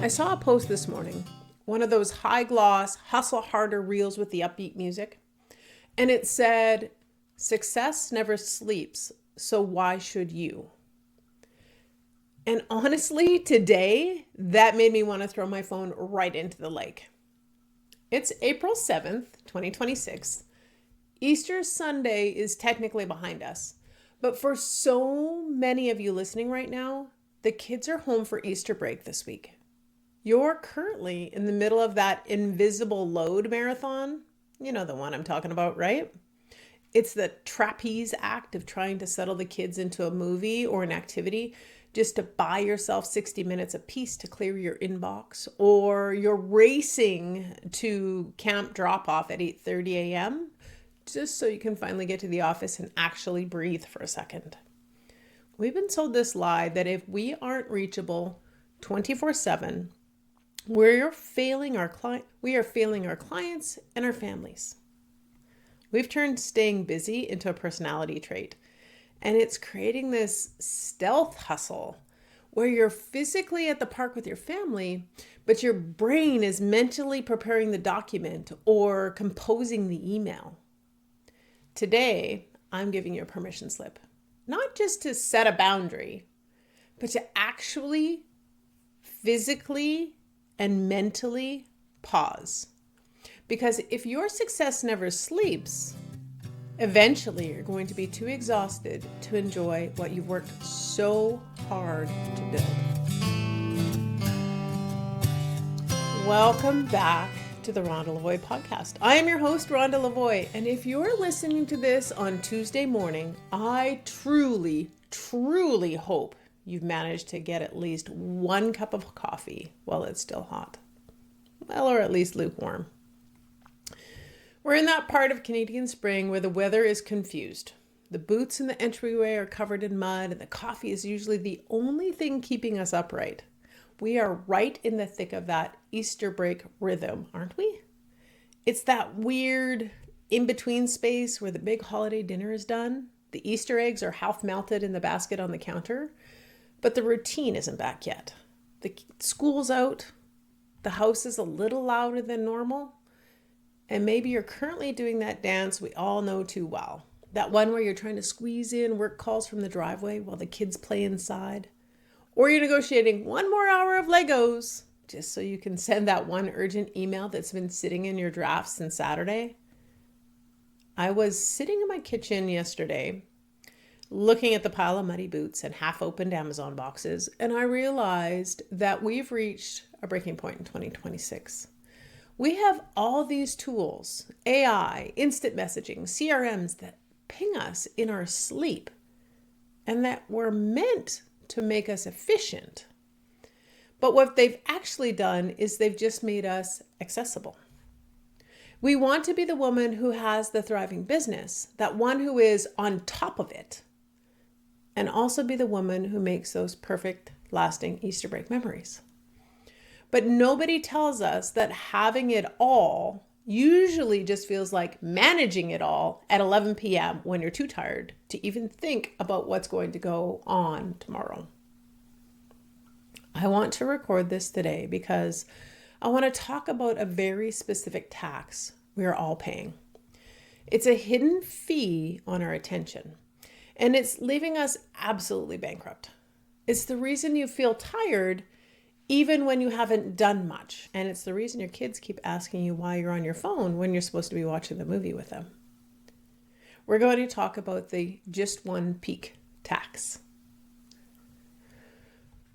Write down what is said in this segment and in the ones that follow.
I saw a post this morning, one of those high gloss, hustle harder reels with the upbeat music. And it said, "Success never sleeps, so why should you?" And honestly, today, that made me want to throw my phone right into the lake. It's April 7th, 2026. Easter Sunday is technically behind us. But for so many of you listening right now, the kids are home for Easter break this week. You're currently in the middle of that invisible load marathon. You know the one I'm talking about, right? It's the trapeze act of trying to settle the kids into a movie or an activity just to buy yourself 60 minutes apiece to clear your inbox, or you're racing to camp drop-off at 8:30 a.m. just so you can finally get to the office and actually breathe for a second. We've been sold this lie that if we aren't reachable 24/7, we are failing our clients and our families. We've turned staying busy into a personality trait, and it's creating this stealth hustle where you're physically at the park with your family, but your brain is mentally preparing the document or composing the email. Today, I'm giving you a permission slip, not just to set a boundary, but to actually physically and mentally pause. Because if your success never sleeps, eventually you're going to be too exhausted to enjoy what you've worked so hard to build. Welcome back to the Rhonda Lavoie podcast. I am your host, Rhonda Lavoie, and if you're listening to this on Tuesday morning, I truly hope you've managed to get at least one cup of coffee while it's still hot. Well, or at least lukewarm. We're in that part of Canadian spring where the weather is confused. The boots in the entryway are covered in mud, and the coffee is usually the only thing keeping us upright. We are right in the thick of that Easter break rhythm, aren't we? It's that weird in-between space where the big holiday dinner is done. The Easter eggs are half melted in the basket on the counter, but the routine isn't back yet. The school's out. The house is a little louder than normal. And maybe you're currently doing that dance we all know too well. That one where you're trying to squeeze in work calls from the driveway while the kids play inside. Or you're negotiating one more hour of Legos just so you can send that one urgent email that's been sitting in your drafts since Saturday. I was sitting in my kitchen yesterday looking at the pile of muddy boots and half-opened Amazon boxes, and I realized that we've reached a breaking point in 2026. We have all these tools, AI, instant messaging, CRMs that ping us in our sleep and that were meant to make us efficient. But what they've actually done is they've just made us accessible. We want to be the woman who has the thriving business, that one who is on top of it, and also be the woman who makes those perfect, lasting Easter break memories. But nobody tells us that having it all usually just feels like managing it all at 11 p.m. when you're too tired to even think about what's going to go on tomorrow. I want to record this today because I want to talk about a very specific tax we are all paying. It's a hidden fee on our attention, and it's leaving us absolutely bankrupt. It's the reason you feel tired even when you haven't done much. And it's the reason your kids keep asking you why you're on your phone when you're supposed to be watching the movie with them. We're going to talk about the just one peak tax.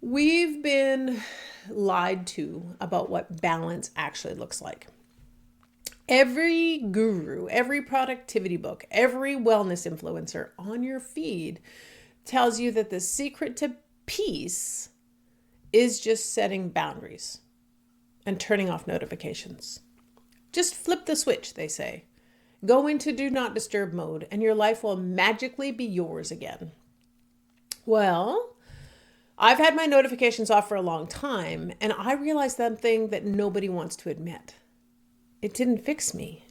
We've been lied to about what balance actually looks like. Every guru, every productivity book, every wellness influencer on your feed tells you that the secret to peace is just setting boundaries and turning off notifications. Just flip the switch, they say. Go into do not disturb mode and your life will magically be yours again. Well, I've had my notifications off for a long time, and I realized something that nobody wants to admit. It didn't fix me.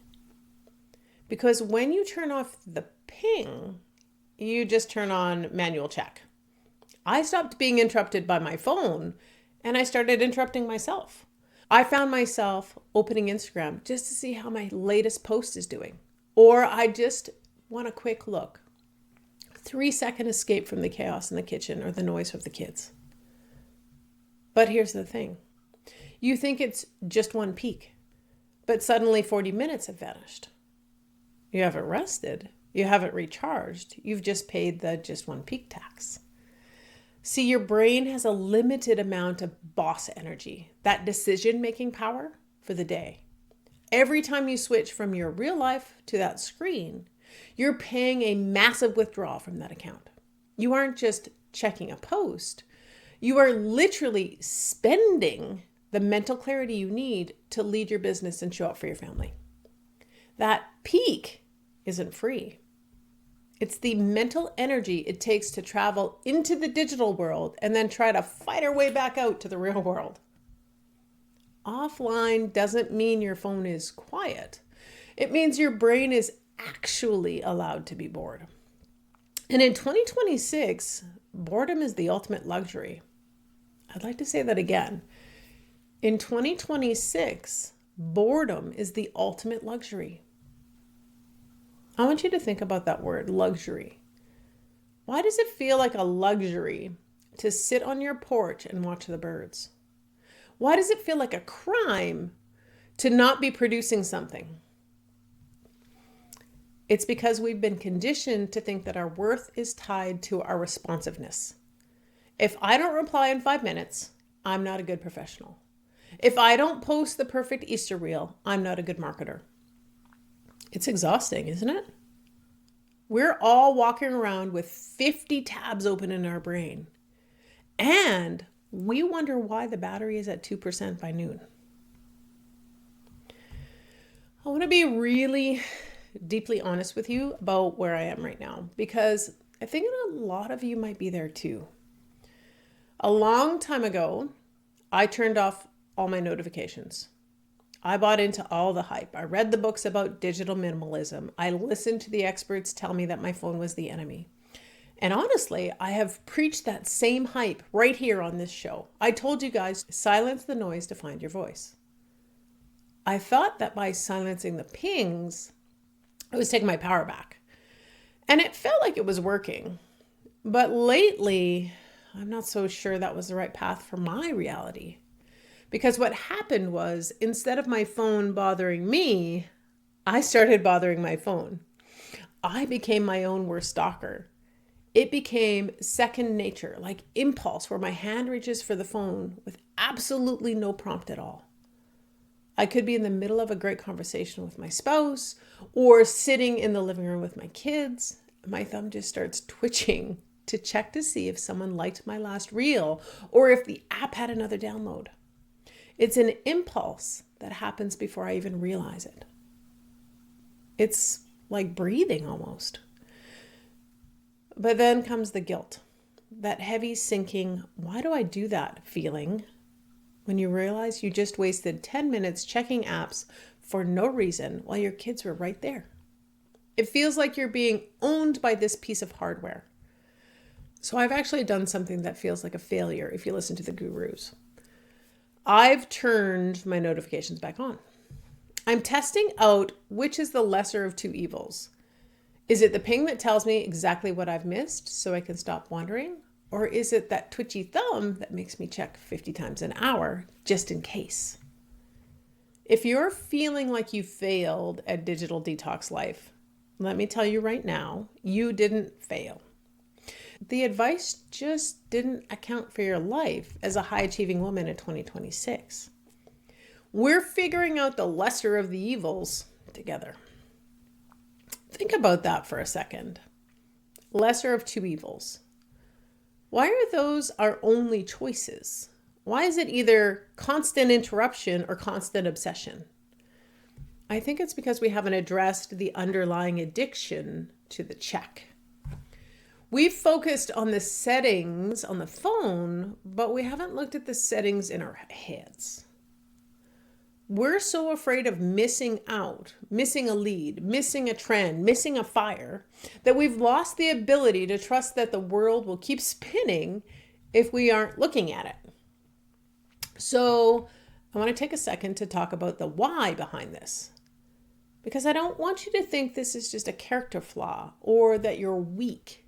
Because when you turn off the ping, you just turn on manual check. I stopped being interrupted by my phone And I started interrupting myself. I found myself opening Instagram just to see how my latest post is doing. Or I just want a quick look. 3-second escape from the chaos in the kitchen or the noise of the kids. But here's the thing. You think it's just one peak, but suddenly 40 minutes have vanished. You haven't rested. You haven't recharged. You've just paid the just one peak tax. See, your brain has a limited amount of boss energy, that decision-making power for the day. Every time you switch from your real life to that screen, you're paying a massive withdrawal from that account. You aren't just checking a post. You are literally spending the mental clarity you need to lead your business and show up for your family. That peak isn't free. It's the mental energy it takes to travel into the digital world and then try to fight our way back out to the real world. Offline doesn't mean your phone is quiet. It means your brain is actually allowed to be bored. And in 2026, boredom is the ultimate luxury. I'd like to say that again. In 2026, boredom is the ultimate luxury. I want you to think about that word, luxury. Why does it feel like a luxury to sit on your porch and watch the birds? Why does it feel like a crime to not be producing something? It's because we've been conditioned to think that our worth is tied to our responsiveness. If I don't reply in 5 minutes, I'm not a good professional. If I don't post the perfect Easter reel, I'm not a good marketer. It's exhausting, isn't it? We're all walking around with 50 tabs open in our brain. And we wonder why the battery is at 2% by noon. I want to be really deeply honest with you about where I am right now, because I think a lot of you might be there too. A long time ago, I turned off all my notifications. I bought into all the hype. I read the books about digital minimalism. I listened to the experts tell me that my phone was the enemy. And honestly, I have preached that same hype right here on this show. I told you guys, silence the noise to find your voice. I thought that by silencing the pings, I was taking my power back. And it felt like it was working. But lately, I'm not so sure that was the right path for my reality. Because what happened was, instead of my phone bothering me, I started bothering my phone. I became my own worst stalker. It became second nature, like impulse, where my hand reaches for the phone with absolutely no prompt at all. I could be in the middle of a great conversation with my spouse or sitting in the living room with my kids. My thumb just starts twitching to check to see if someone liked my last reel or if the app had another download. It's an impulse that happens before I even realize it. It's like breathing almost. But then comes the guilt, that heavy sinking, why do I do that feeling when you realize you just wasted 10 minutes checking apps for no reason while your kids were right there. It feels like you're being owned by this piece of hardware. So I've actually done something that feels like a failure if you listen to the gurus. I've turned my notifications back on. I'm testing out which is the lesser of two evils. Is it the ping that tells me exactly what I've missed so I can stop wandering? Or is it that twitchy thumb that makes me check 50 times an hour just in case? If you're feeling like you failed at digital detox life, let me tell you right now, you didn't fail. The advice just didn't account for your life as a high-achieving woman in 2026. We're figuring out the lesser of the evils together. Think about that for a second. Lesser of two evils. Why are those our only choices? Why is it either constant interruption or constant obsession? I think it's because we haven't addressed the underlying addiction to the check. We've focused on the settings on the phone, but we haven't looked at the settings in our heads. We're so afraid of missing out, missing a lead, missing a trend, missing a fire, that we've lost the ability to trust that the world will keep spinning if we aren't looking at it. So I want to take a second to talk about the why behind this, because I don't want you to think this is just a character flaw or that you're weak.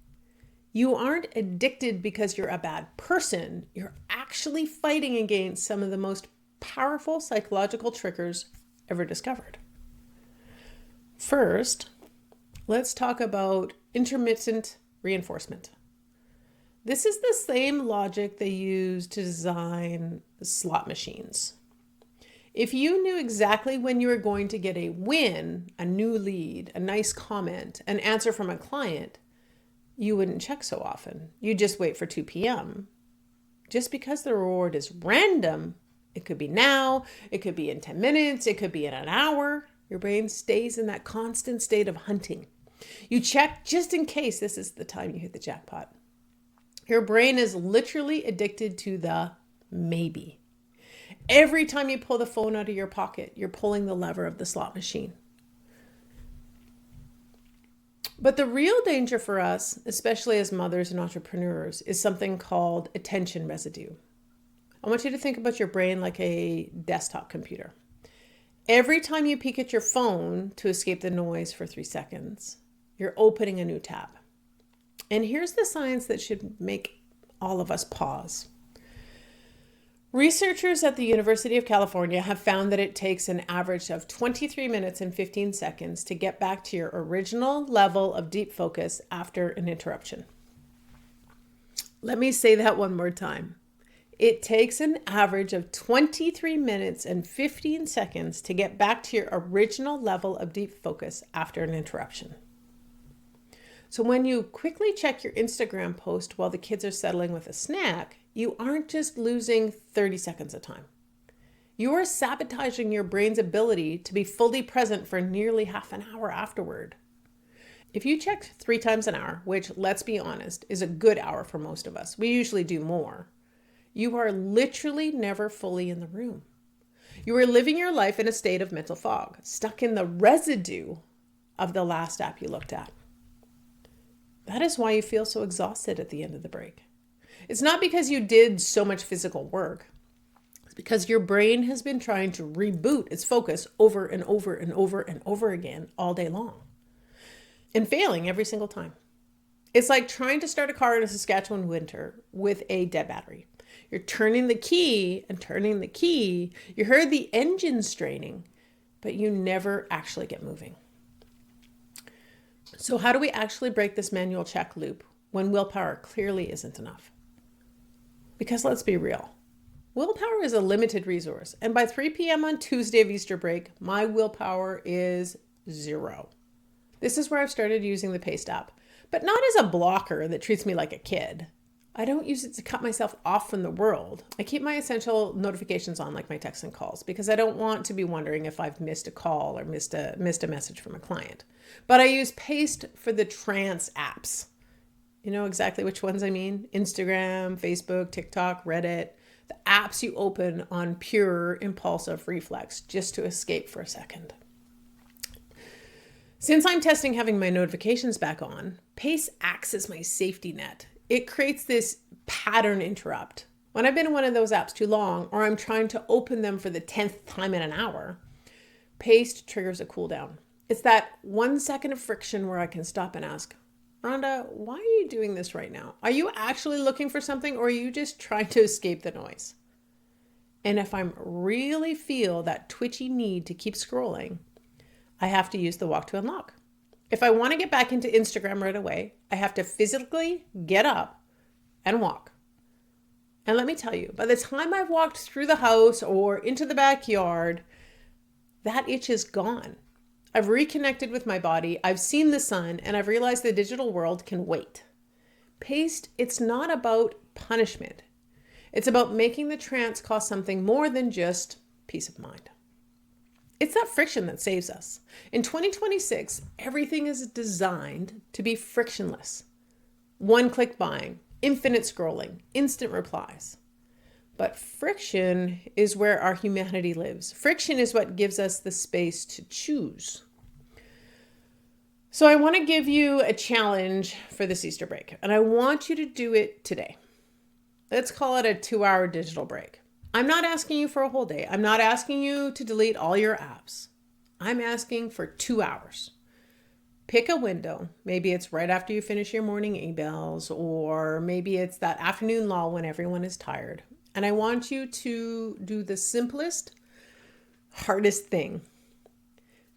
You aren't addicted because you're a bad person. You're actually fighting against some of the most powerful psychological triggers ever discovered. First, let's talk about intermittent reinforcement. This is the same logic they use to design slot machines. If you knew exactly when you were going to get a win, a new lead, a nice comment, an answer from a client, you wouldn't check so often. You'd just wait for 2 p.m. Just because the reward is random, it could be now, it could be in 10 minutes, it could be in an hour. Your brain stays in that constant state of hunting. You check just in case this is the time you hit the jackpot. Your brain is literally addicted to the maybe. Every time you pull the phone out of your pocket, you're pulling the lever of the slot machine. But the real danger for us, especially as mothers and entrepreneurs, is something called attention residue. I want you to think about your brain like a desktop computer. Every time you peek at your phone to escape the noise for 3 seconds, you're opening a new tab. And here's the science that should make all of us pause. Researchers at the University of California have found that it takes an average of 23 minutes and 15 seconds to get back to your original level of deep focus after an interruption. Let me say that one more time. It takes an average of 23 minutes and 15 seconds to get back to your original level of deep focus after an interruption. So when you quickly check your Instagram post while the kids are settling with a snack, you aren't just losing 30 seconds of time. You are sabotaging your brain's ability to be fully present for nearly half an hour afterward. If you check 3 times an hour, which, let's be honest, is a good hour for most of us, we usually do more, you are literally never fully in the room. You are living your life in a state of mental fog, stuck in the residue of the last app you looked at. That is why you feel so exhausted at the end of the break. It's not because you did so much physical work. It's because your brain has been trying to reboot its focus over and over and over and over again all day long, and failing every single time. It's like trying to start a car in a Saskatchewan winter with a dead battery. You're turning the key and turning the key. You heard the engine straining, but you never actually get moving. So how do we actually break this manual check loop when willpower clearly isn't enough? Because let's be real, willpower is a limited resource. And by 3 p.m. on Tuesday of Easter break, my willpower is 0. This is where I've started using the Paste app, but not as a blocker that treats me like a kid. I don't use it to cut myself off from the world. I keep my essential notifications on, like my texts and calls, because I don't want to be wondering if I've missed a call or missed a message from a client. But I use Paste for the Trance apps. You know exactly which ones I mean? Instagram, Facebook, TikTok, Reddit. The apps you open on pure impulsive reflex just to escape for a second. Since I'm testing having my notifications back on, Paste acts as my safety net. It creates this pattern interrupt. When I've been in one of those apps too long, or I'm trying to open them for the 10th time in an hour, Paste triggers a cooldown. It's that 1 second of friction where I can stop and ask, Rhonda, why are you doing this right now? Are you actually looking for something, or are you just trying to escape the noise? And if I really feel that twitchy need to keep scrolling, I have to use the walk to unlock. If I want to get back into Instagram right away, I have to physically get up and walk. And let me tell you, by the time I've walked through the house or into the backyard, that itch is gone. I've reconnected with my body, I've seen the sun, and I've realized the digital world can wait. Paste, it's not about punishment. It's about making the trance cost something more than just peace of mind. It's that friction that saves us. In 2026, everything is designed to be frictionless. One-click buying, infinite scrolling, instant replies. But friction is where our humanity lives. Friction is what gives us the space to choose. So I want to give you a challenge for this Easter break, and I want you to do it today. Let's call it a 2-hour digital break. I'm not asking you for a whole day. I'm not asking you to delete all your apps. I'm asking for 2 hours. Pick a window. Maybe it's right after you finish your morning emails, or maybe it's that afternoon lull when everyone is tired. And I want you to do the simplest, hardest thing.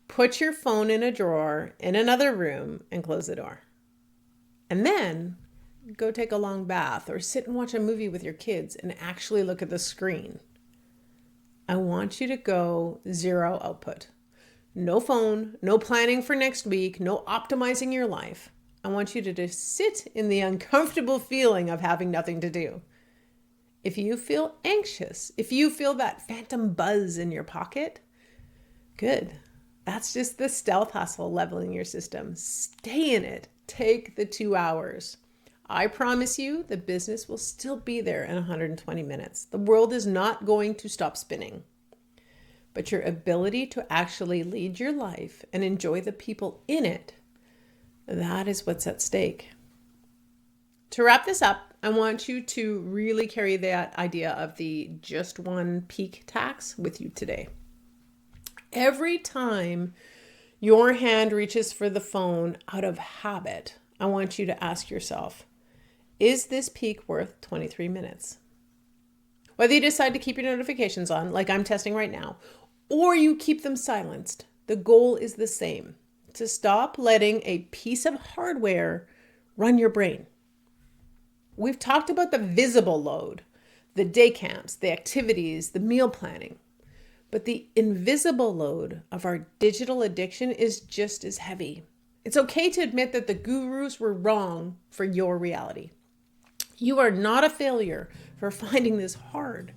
Put your phone in a drawer in another room and close the door. And then go take a long bath or sit and watch a movie with your kids and actually look at the screen. I want you to go zero output. No phone, no planning for next week, no optimizing your life. I want you to just sit in the uncomfortable feeling of having nothing to do. If you feel anxious, if you feel that phantom buzz in your pocket, good. That's just the stealth hustle leveling your system. Stay in it. Take the 2 hours. I promise you the business will still be there in 120 minutes. The world is not going to stop spinning. But your ability to actually lead your life and enjoy the people in it, that is what's at stake. To wrap this up, I want you to really carry that idea of the just one peak tax with you today. Every time your hand reaches for the phone out of habit, I want you to ask yourself, is this peak worth 23 minutes? Whether you decide to keep your notifications on, like I'm testing right now, or you keep them silenced, the goal is the same: to stop letting a piece of hardware run your brain. We've talked about the visible load, the day camps, the activities, the meal planning. But the invisible load of our digital addiction is just as heavy. It's okay to admit that the gurus were wrong for your reality. You are not a failure for finding this hard.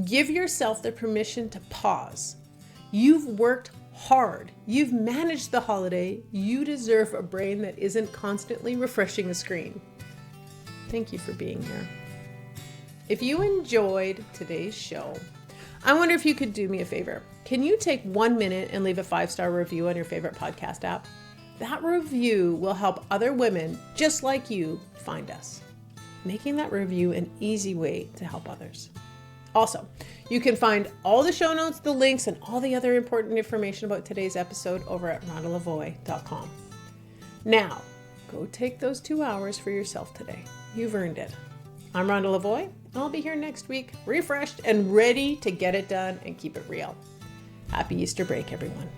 Give yourself the permission to pause. You've worked hard. You've managed the holiday. You deserve a brain that isn't constantly refreshing a screen. Thank you for being here. If you enjoyed today's show, I wonder if you could do me a favor. Can you take 1 minute and leave a 5-star review on your favorite podcast app? That review will help other women just like you find us, making that review an easy way to help others. Also, you can find all the show notes, the links, and all the other important information about today's episode over at rhondalavoie.com. Now, go take those 2 hours for yourself today. You've earned it. I'm Rhonda Lavoie, and I'll be here next week, refreshed and ready to get it done and keep it real. Happy Easter break, everyone.